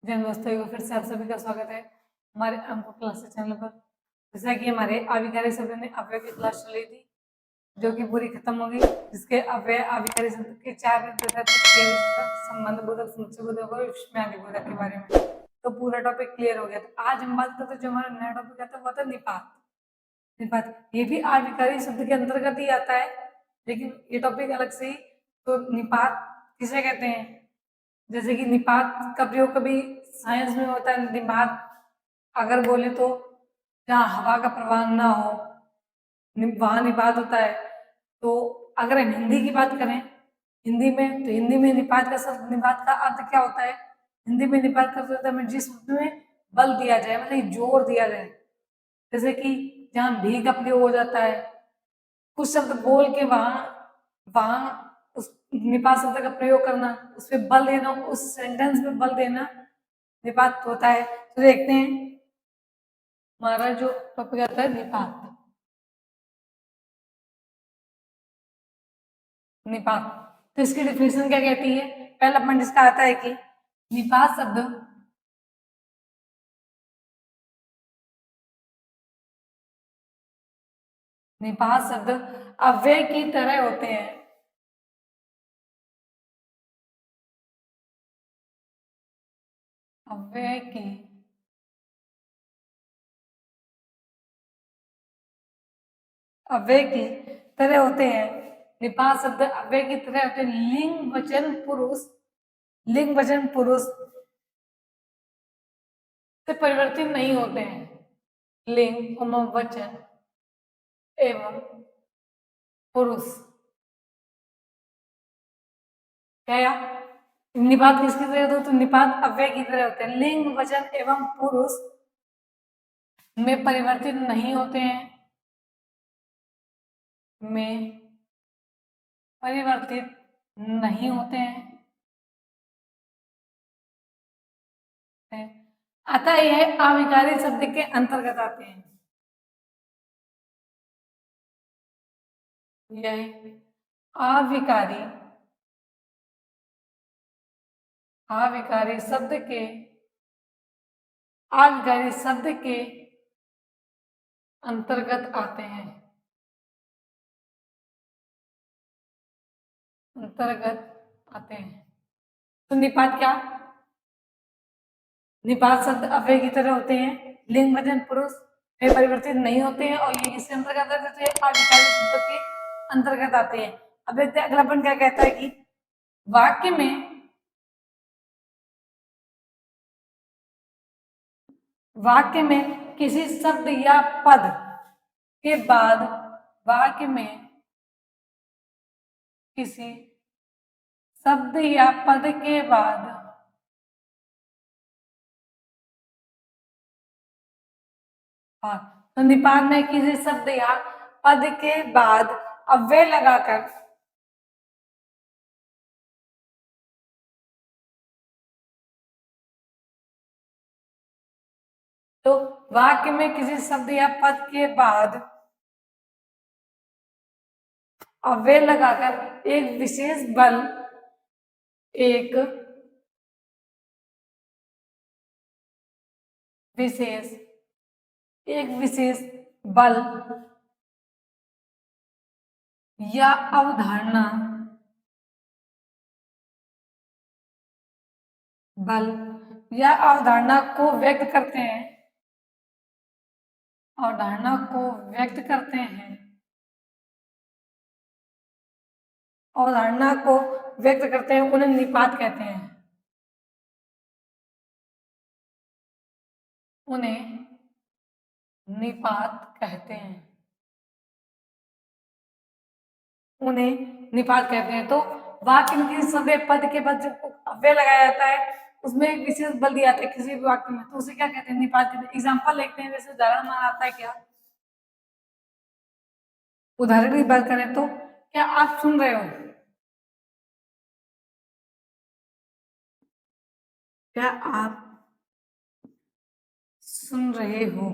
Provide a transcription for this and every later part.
जैन दोस्तों, एक बार फिर से आप सभी का स्वागत है हमारे अंक क्लासेस चैनल पर। जैसा कि हमारे आविकारी शब्द ने अव्यय की क्लास चली थी, जो कि पूरी खत्म हो गई, जिसके अव्यय आविकारी शब्द के 4 संबंध बोधक, समुच्चय बोधक और विस्मयादि बोधक के बारे में तो पूरा टॉपिक क्लियर हो गया। तो आज हम बात करते हैं, जो हमारा नया टॉपिक आता है वो था निपात। निपात ये भी आविकारी शब्द के अंतर्गत ही आता है, लेकिन ये टॉपिक अलग से ही। तो निपात किसे कहते हैं? जैसे कि निपात का प्रयोग कभी साइंस में होता है। निपात अगर बोले तो जहाँ हवा का प्रवाह ना हो वहां निपात होता है। तो अगर हम हिंदी की बात करें, हिंदी में निपात का शब्द, निपात का अर्थ क्या होता है? हिंदी में निपात का अर्थ है जिस शब्द में बल दिया जाए, मतलब जोर दिया जाए। जैसे कि जहाँ भी का प्रयोग हो जाता है, कुछ शब्द बोल के वहां वहां उस निपात शब्द का प्रयोग करना, उस पर बल देना, उस सेंटेंस में बल देना निपात होता है। तो देखते हैं हमारा जो टॉपिक आता है निपात। निपात तो इसकी डिफिनेशन क्या कहती है? पहला पॉइंट इसका आता है कि निपात शब्द अव्यय की तरह होते हैं। अव्यय की तरह होते हैं। निपात शब्द अव्यय की तरह होते हैं। लिंग वचन पुरुष से परिवर्तित नहीं होते हैं। लिंग वचन एवं पुरुष क्या? निपात किसकी तरह होते हैं? तो निपात अव्यय की तरह होते हैं। लिंग वचन एवं पुरुष में परिवर्तित नहीं होते हैं। में परिवर्तित नहीं होते हैं। अतः यह आविकारी शब्द के अंतर्गत आते हैं। यह आविकारी आविकारी शब्द के अंतर्गत आते हैं। तो निपात क्या? निपात शब्द अव्यय की तरह होते हैं, लिंग वचन पुरुष में परिवर्तित नहीं होते हैं, और ये किसके अंतर्गत आते हैं? आविकारी शब्द के अंतर्गत आते हैं। अब देखते हैं अगला पॉइंट क्या कहता है कि वाक्य में किसी शब्द या पद के बाद वाक्य में किसी शब्द या पद के बाद तो निपात में किसी शब्द या पद के बाद अव्यय लगाकर तो वाक्य में किसी शब्द या पद के बाद अव्यय लगाकर एक विशेष बल या अवधारणा को व्यक्त करते हैं। उन्हें निपात कहते हैं। तो वाक्य में किसी शब्द पद के बाद जब अव्यय लगाया जाता है, उसमें एक विशेष बल दिया जाता है किसी भी वाक्य में, तो उसे क्या कहते हैं? निपात कहते हैं। एग्जाम्पल देखते हैं। जैसे उदाहरण हमारा आता है क्या? उदाहरण की बात करें तो क्या आप सुन रहे हो? क्या आप सुन रहे हो?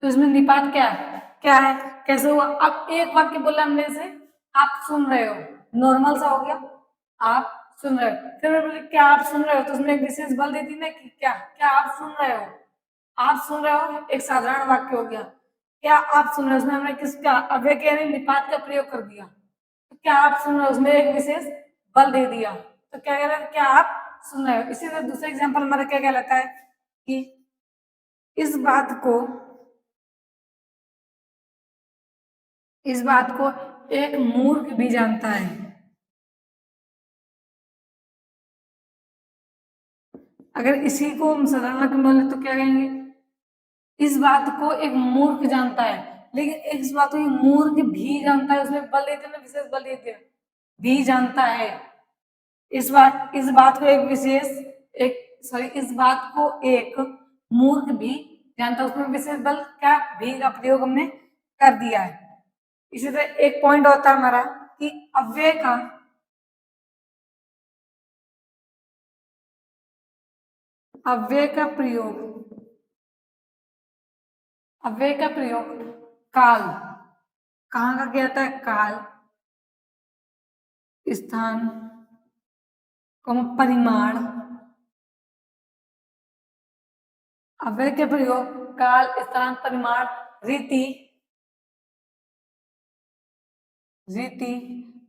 तो इसमें निपात क्या है? कैसे हुआ? अब एक वाक्य बोला हमने से, आप सुन रहे हो, नॉर्मल सा हो गया, आप सुन रहे हो। फिर मैं बोली क्या आप सुन रहे हो, तो उसमें एक विशेष बल देती ना कि क्या क्या आप सुन रहे हो। आप सुन रहे हो एक साधारण वाक्य हो गया। क्या आप सुन रहे हो, उसमें हमने किसका अव्यय के यानी निपात का प्रयोग कर दिया। तो क्या आप सुन रहे हो, उसमें एक विशेष बल दे दिया। तो क्या कह रहा है, क्या आप सुन रहे हो। इसी तरह दूसरा एग्जाम्पल हमारा क्या कहलाता है कि इस बात को एक मूर्ख भी जानता है। अगर इसी को हम साधारण में बोले तो क्या कहेंगे, इस बात को एक मूर्ख जानता है। लेकिन इस बात को एक मूर्ख भी जानता है, उसमें बल देते ना, विशेष बल देते हैं, भी जानता है। इस बात को एक विशेष एक सॉरी इस बात को एक मूर्ख भी जानता है, उसमें विशेष बल क्या भी का प्रयोग हमने कर दिया है। इसी तरह एक पॉइंट होता है हमारा कि अव्यय का प्रयोग काल, कहाँ का क्या था, काल, स्थान, परिमाण। अव्यय के प्रयोग काल, स्थान, परिमाण, रीति,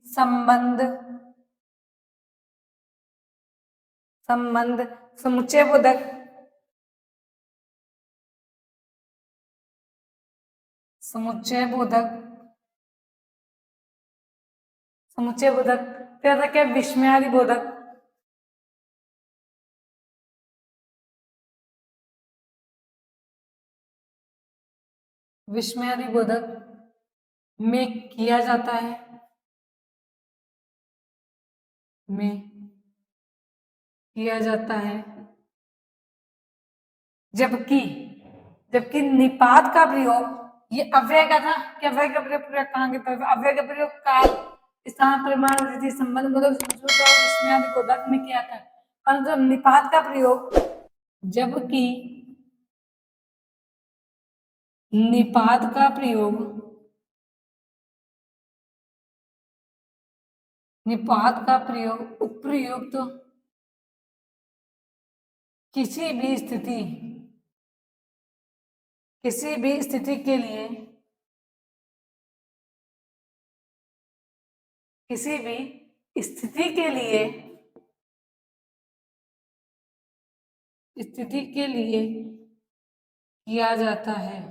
संबंध, समुच्चय बोधक, फिर आता क्या विस्मयादि बोधक। विस्मयादि बोधक में किया जाता है, जबकि जबकि निपात का प्रयोग, ये अव्यय का था कि अव्यय का प्रयोग कहाँ की तरफ, अव्यय का प्रयोग काल, स्थान, परिमाण, रीति, संबंध बोधक, विस्मयादि बोधक में किया था। परंतु निपात का प्रयोग जबकि निपात का प्रयोग उपयुक्त किसी भी स्थिति के लिए किसी भी स्थिति के लिए किया जाता है,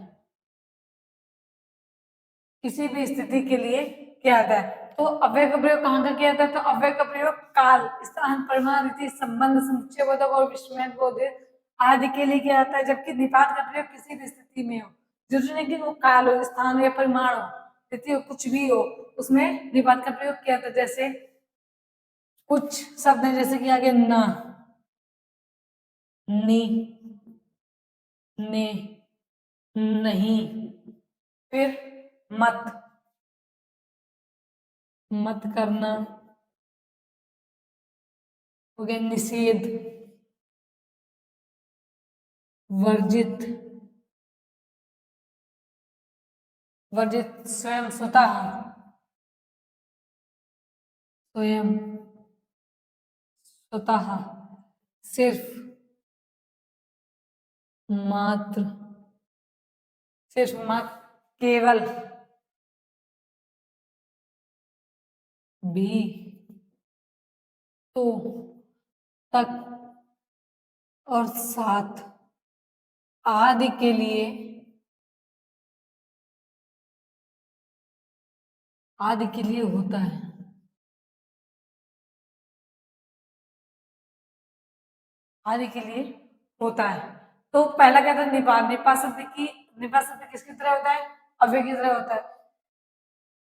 किसी भी स्थिति के लिए किया जाता है। तो अव्यय का प्रयोग कहाँ का किया जाता है, तो अव्यय का प्रयोग काल, स्थान, परिमाण, रीति, संबंध, समुच्चय बोधक और विस्मय बोधक आदि के लिए किया जाता है। जबकि निपात का प्रयोग किसी भी स्थिति में हो, जरूरी नहीं कि वो काल हो, स्थान हो या परिमाण हो, रीति हो, कुछ भी हो, उसमें निपात का प्रयोग किया जाता है। जैसे कुछ शब्द है, जैसे कि आगे ना, नी, ने, नहीं, फिर मत करना हो गया, निषेध, वर्जित, स्वयं, स्वतः, सिर्फ, मात्र, केवल, भी, तो, तक और साथ आदि के लिए होता है। आदि के लिए होता है। तो पहला क्या था, निपात। निपात शब्द किसकी तरह होता है, अव्यय की तरह होता है।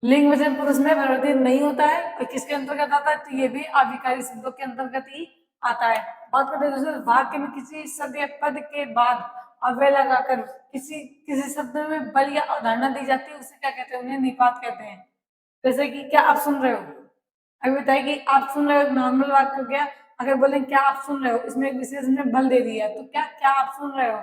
लिंग वचन पुरुष में परिवर्तित नहीं होता है, और किसके अंतर्गत आता है, तो ये भी अविकारी शब्दों के अंतर्गत ही आता है। बात करते हैं दूसरे, वाक्य में किसी शब्द या पद के बाद अव्यय लगाकर किसी शब्द में बल या अवधारणा दी जाती है, उसे क्या कहते हैं, उन्हें निपात कहते हैं। जैसे कि क्या आप सुन रहे हो, अभी बताइए कि आप सुन रहे हो, नॉर्मल वाक्य हो गया। अगर बोले क्या आप सुन रहे हो, इसमें एक विशेष में बल दे दिया, तो क्या क्या आप सुन रहे हो।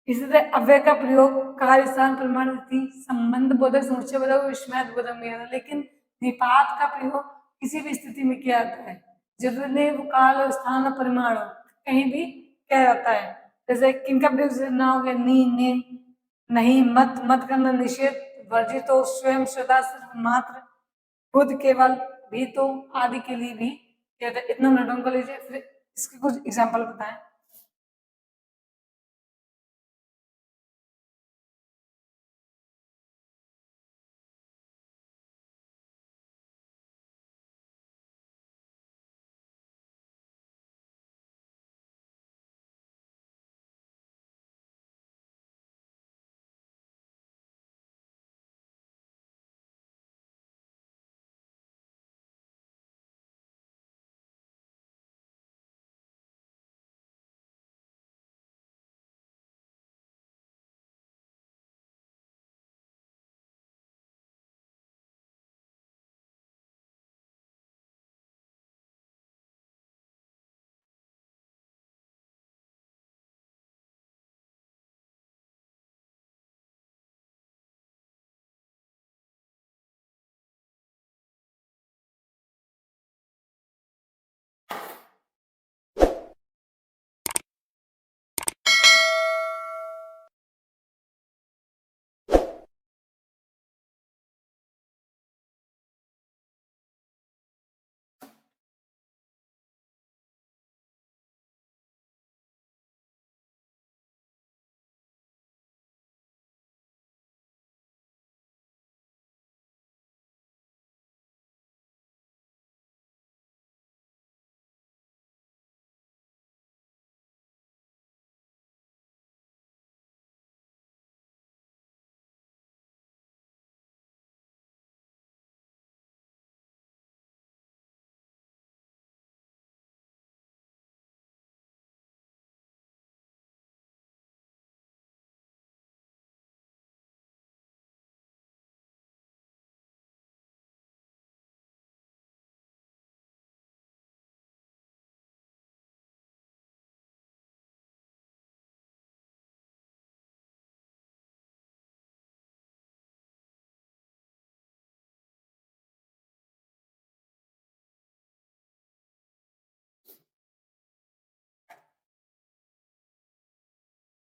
इसी तरह अव्यय का प्रयोग कार्य, स्थान, परिमाण, रीति, संबंध बोधक, समुच्चय बोधक, विस्मय बोधक में है, लेकिन निपात का प्रयोग किसी भी स्थिति में किया जाता है। जरूरी नहीं वो काल और स्थान और परिमाण हो, कहीं भी क्या जाता है। जैसे किनका प्रयोग ना हो गया, नी, ने, नहीं, मत, मत करना, निषेध, वर्जित हो, स्वयं, सदा, सिर्फ, मात्र, खुद, केवल, भी, तो आदि के लिए भी कहते हैं। इतना मिनटों को लीजिए, फिर इसके कुछ एग्जाम्पल बताएं।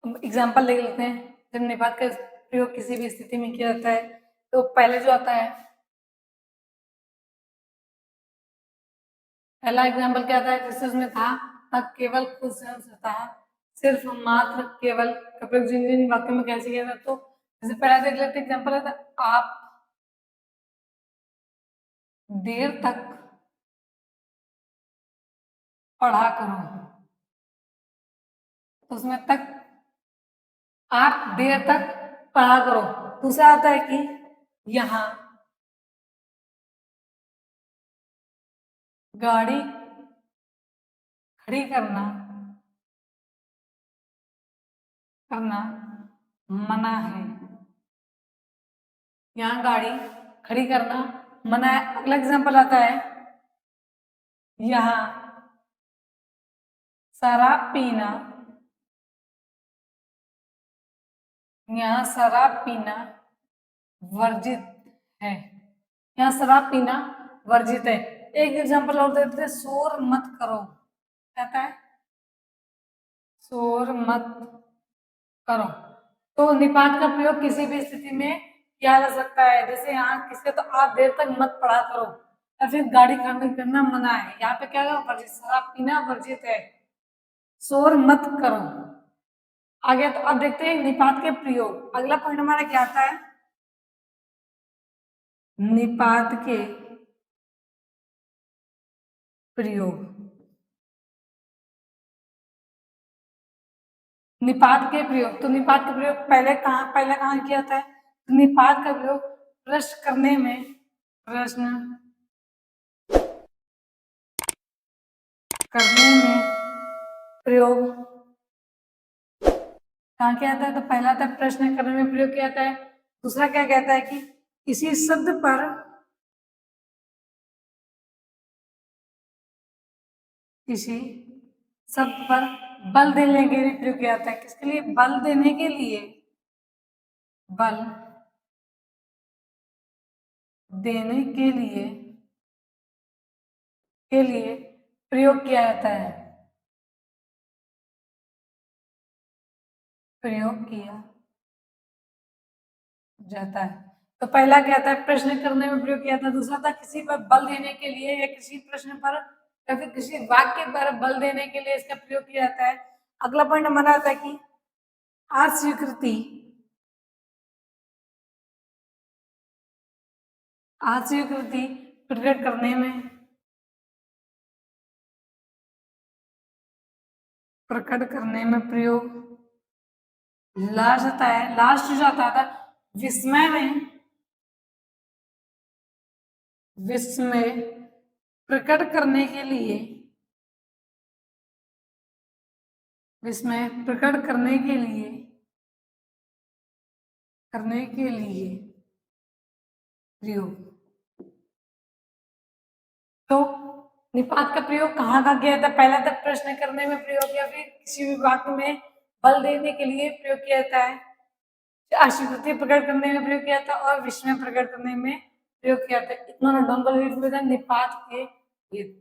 एग्जाम्पल देख लेते हैं। जब निपात का प्रयोग किसी भी स्थिति में किया जाता है, तो पहले जो आता है, पहला एग्जाम्पल क्या था, जैसे उसमें था, तक केवल, खुद, स्वयं, स्वतः, सिर्फ, मात्र, केवल का प्रयोग जिन जिन वाक्यों में कैसे किया था। तो जैसे पहला देख लेते एग्जाम्पल था, आप देर तक पढ़ा करो। तो उसमें तक, आप देर तक पढ़ा करो। दूसरा आता है कि यहाँ गाड़ी खड़ी करना करना मना है। यहाँ गाड़ी खड़ी करना मना है। अगला एग्जाम्पल आता है, यहाँ शराब पीना, यहाँ शराब पीना वर्जित है। यहाँ शराब पीना वर्जित है। एक एग्जाम्पल और देते हैं, शोर मत करो। कहता है शोर मत करो। तो निपात का प्रयोग किसी भी स्थिति में किया जा सकता है। जैसे यहाँ किसके, तो आप देर तक मत पढ़ा करो, या फिर गाड़ी खड़ी करना मना है। यहाँ पे क्या है, वर्जित, शराब पीना वर्जित है, शोर मत करो। आगे तो अब देखते हैं निपात के प्रयोग। अगला पॉइंट हमारा क्या आता है, निपात के प्रयोग। निपात के प्रयोग, तो निपात का प्रयोग पहले कहाँ किया था, तो निपात का प्रयोग प्रश्न करने में, प्रश्न करने में प्रयोग कहाँ किया जाता है, तो पहला था प्रश्न करने में प्रयोग किया जाता है। दूसरा क्या कहता है कि किसी शब्द पर, किसी शब्द पर बल देने के लिए प्रयोग किया जाता है। किसके लिए, बल देने के लिए, बल देने के लिए प्रयोग किया जाता है, प्रयोग किया जाता है। तो पहला क्या था, प्रश्न करने में प्रयोग किया था। दूसरा था किसी पर बल देने के लिए या किसी प्रश्न पर या फिर किसी वाक्य पर बल देने के लिए इसका प्रयोग किया जाता है। अगला पॉइंट हमारा आता है कि अस्वीकृति, अस्वीकृति प्रकट करने में, प्रकट करने में प्रयोग। लास्ट आता है, लास्ट जो आता था विस्मय में, विस्मय प्रकट करने के लिए, विस्मय प्रकट करने के लिए प्रयोग। तो निपात का प्रयोग कहाँ कहाँ किया था? पहला था प्रश्न करने में प्रयोग, या फिर किसी भी वाक्य में बल देने के लिए प्रयोग किया जाता है। अस्वीकृति प्रकट करने में प्रयोग किया था और विस्मय प्रकट करने में प्रयोग किया था। इतना नोट निपात के भेद।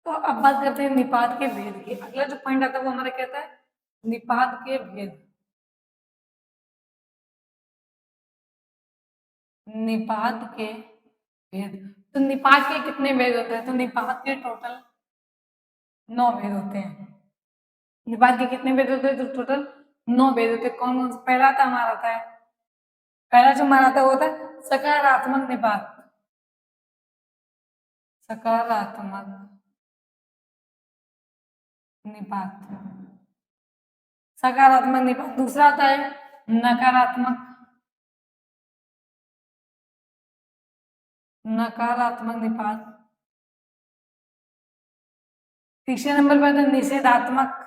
तो अब बात करते हैं निपात के भेद की। अगला जो पॉइंट आता है वो हमारा कहता है निपात के भेद। निपात के भेद, तो निपात के कितने भेद होते हैं? तो निपात के टोटल 9 भेद होते हैं। निपात के कितने भेद होते हैं? तो टोटल 9 भेद होते हैं। कौन कौन सा? पहला था हमारा आता है, पहला जो हमारा आता है वो था सकारात्मक निपात, सकारात्मक निपात, सकारात्मक निपात। दूसरा आता है नकारात्मक, नकारात्मक निपात। तीसरे नंबर पर आता है निषेधात्मक,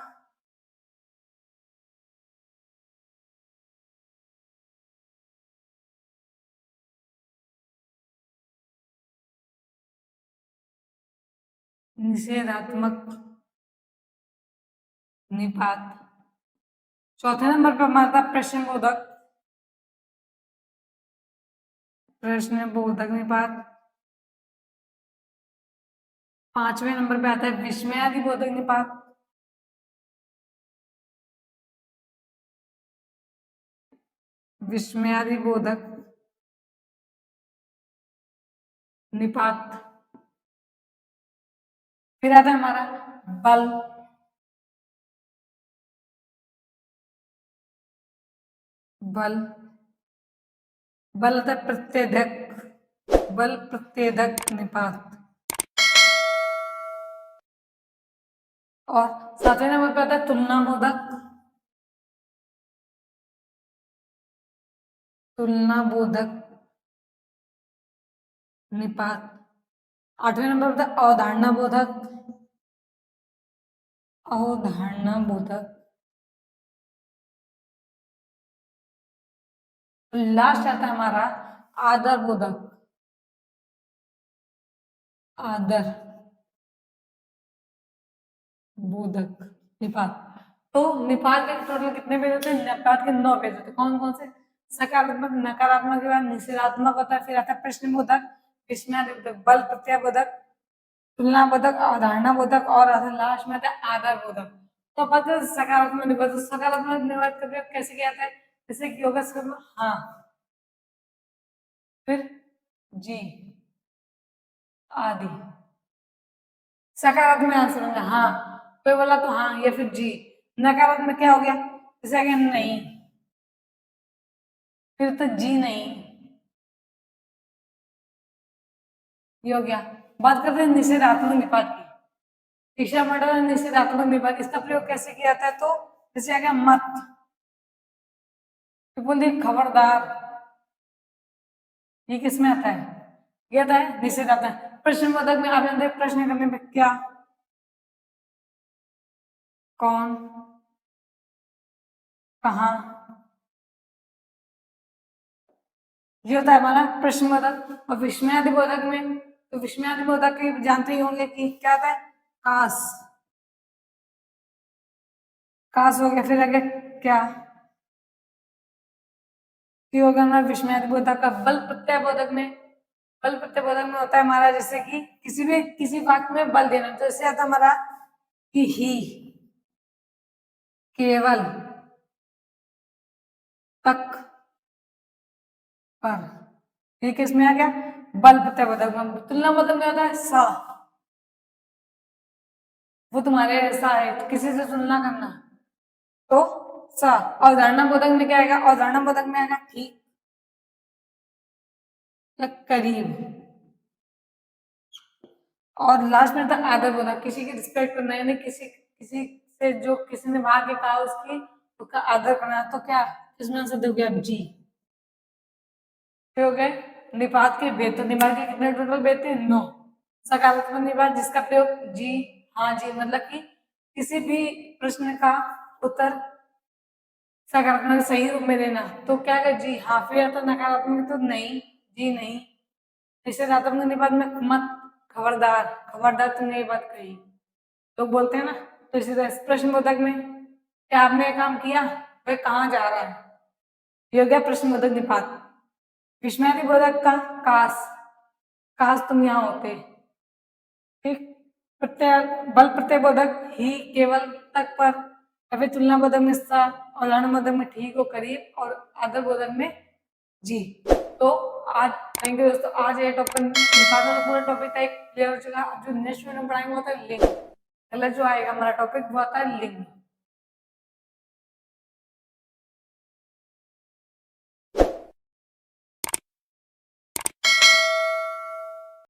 निषेधात्मक निपात। चौथे नंबर पर हमारा था प्रश्नबोधक, प्रश्नबोधक निपात। पांचवें नंबर पे आता है विस्मयादिबोधक निपात। विस्मयादिबोधक निपात। फिर आता है हमारा बल, बल, बल आता है प्रत्येधक, बल प्रत्येधक निपात। और सातवें नंबर पे आता है तुलनाबोधक, तुलनाबोधक निपात। आठवें नंबर पे आता है अवधारणा बोधक, अवधारणा बोधक। लास्ट आता है हमारा आदर बोधक, आदर बोधक निपात। तो निपात के टोटल कितने पेज होते हैं? निपात के 9 पेज होते हैं। कौन कौन से? सकारात्मक नकारात्मक के बाद निषेधात्मक होता है, फिर आता है प्रश्नबोधक, विस्मयादिबोधक, बल प्रत्ययबोधक, तुलनाबोधक, अवधारणाबोधक और लास्ट में आता है आधारबोधक। तो पता सकारात्मक निबंध, सकारात्मक निबंध का प्रयोग कैसे किया जाता है, जैसे कि होगा हाँ, फिर जी आदि। सकारात्मक आंसर होगा हाँ, कोई बोला तो हाँ या फिर जी। नकारात्मक क्या हो गया, जैसे कि नहीं, फिर तो जी नहीं, ये हो गया। बात करते हैं निषेधात्मक निपात की। शिक्षा मंडल निषेधात्मक निपात, इसका प्रयोग कैसे किया जाता है, तो जैसे आ गया मत, तो बोलिए खबरदार, ये किसमें आता है, ये आता है निषेधात्मक। प्रश्नबोधक में आप जानते हैं प्रश्न करने पे क्या, कौन, कहाँ, ये होता है हमारा प्रश्नबोधक। और विस्मयादिबोधक में, तो विस्मयादिबोधक जानते ही होंगे कि क्या आता है, काश, काश हो गया, फिर आगे क्या, कि होगा हमारा विस्मयादिबोधक का। बल प्रत्ययबोधक में, बल प्रत्ययबोधक में होता है हमारा जैसे कि किसी वाक्य में बल देना, तो जैसे आता हमारा कि ही, केवल, तक, पर, ये किसमें आ गया, बल प्रत्ययबोधक में। तुलनाबोधक में होता है सा, वो तुम्हारे ऐसा है, तो किसी से तुलना करना, तो सा। अवधारणा बोधक में क्या आएगा, अवधारणा बोधक में आएगा ठीक या करीब। और लास्ट में था आदर बोधक, किसी की रिस्पेक्ट करना, यानी किसी किसी से जो किसी ने भाग के कहा उसका आदर करना, तो क्या इसमें आंसर हो गया जी। हो गए निपात के भेद, तो निपात के कितने टोटल भेद थे, 9। सकारात्मक निपात जिसका प्रयोग जी, हाँ जी, मतलब कि किसी भी प्रश्न का उत्तर सकारात्मक सही रूप में देना, तो क्या है जी हाँ, फिर तो नकारात्मक तो नहीं, जी नहीं। निषेधात्मक निपात में मत, खबरदार, खबरदार तुमने ये बात कही, लोग बोलते हैं ना। तो इसी तरह प्रश्नबोधक में क्या आपने काम किया, वह कहाँ जा रहा है, ये हो गया प्रश्नबोधक निपात। विस्मयादिबोधक का काश, काश तुम यहाँ होते, ठीक। प्रत्यय, बल प्रत्ययबोधक ही, केवल, तक, पर, या फिर तुलनाबोधक में सा, और बोधक में ठीक हो, करीब, और आदर बोधक में जी। तो आज थैंक यू दोस्तों, आज ये टॉपिक निकालना, पूरा टॉपिक था एक क्लियर हो चुका। जो नेक्स्ट वीडियो में पढ़ाएंगे वो होता है लिंग, कलर जो आएगा हमारा टॉपिक वो आता है लिंग।